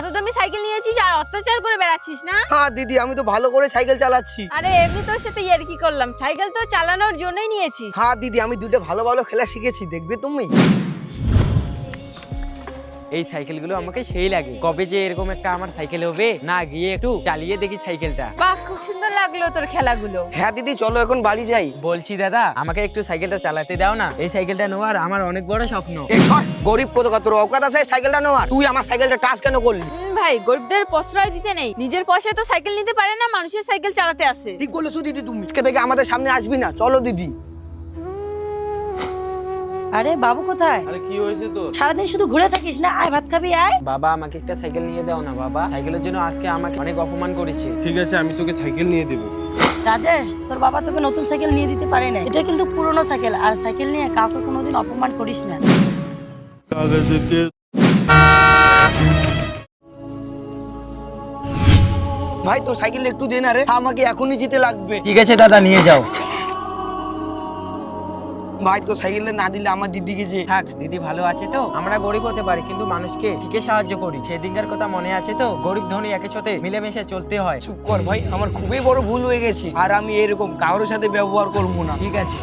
এত দামি সাইকেল নিয়েছিস আর অত্যাচার করে বেড়াচ্ছিস না? হ্যাঁ দিদি, আমি তো ভালো করে সাইকেল চালাচ্ছি। আরে এমনি তোর সাথে ইয়ার্কি করলাম, সাইকেল তো চালানোর জন্যই নিয়েছিস। হ্যাঁ দিদি, আমি দুটো ভালো ভালো খেলা শিখেছি, দেখবে তুমি। এই সাইকেলগুলো আমাকে সেই লাগে, কবে যে এরকম একটা আমার সাইকেল হবে, না গিয়ে একটু চালিয়ে দেখি সাইকেলটা। বাহ, খুব সুন্দর লাগলো তোর খেলাগুলো। হ্যাঁ দিদি, চলো এখন বাড়ি যাই। বলছি দাদা, আমাকে একটু সাইকেলটা চালাতে দাও না। এই সাইকেলটা নেওয়ার আমার অনেক বড় স্বপ্ন। এই সর, গরিব কোথাকা, তোর অকাত আছে সাইকেলটা নেওয়ার? তুই আমার সাইকেলটা টাচ কেন করলি? ভাই, গরিবদের প্রশ্রয় দিতে নেই, নিজের পয়সায় তো সাইকেল নিতে পারে না, মানুষের সাইকেল চালাতে আসে। ঠিক বলেছো দিদি, তুমি আজকে থেকে আমাদের সামনে আসবি না, চলো দিদি। আরে বাবু কোথায়? আরে কি হয়েছে তোর? সারাদিন শুধু ঘুরে থাকিস না, আয় ভাত খাবি আয়। বাবা, আমাকে একটা সাইকেল নিয়ে দাও না বাবা, সাইকেলের জন্য আজকে আমাকে অনেক অপমান করেছে। ঠিক আছে, আমি তোকে সাইকেল নিয়ে দেবো। রাজেশ, তোর বাবা তোকে নতুন সাইকেল নিয়ে দিতে পারে না, এটা কিন্তু পুরনো সাইকেল, আর সাইকেল নিয়ে কাউকে কোনোদিন অপমান করিস না। ভাই তোর সাইকেল একটু দে না রে, আমাকে এখনই যেতে লাগবে। ঠিক আছে দাদা, নিয়ে যাও। ভাই তোর সাইকেলটা না দিলে আমার দিদিকে যে। থাক, দিদি ভালো আছে তো? আমরা গরিব হতে পারি কিন্তু মানুষকে ঠিকই সাহায্য করি। সেদিনকার কথা মনে আছে তো? গরিব ধনী একের সাথে মিলেমিশে চলতে হয়। চুপ কর ভাই, আমার খুবই বড় ভুল হয়ে গেছে, আর আমি এরকম কারোর সাথে ব্যবহার করবো না। ঠিক আছে।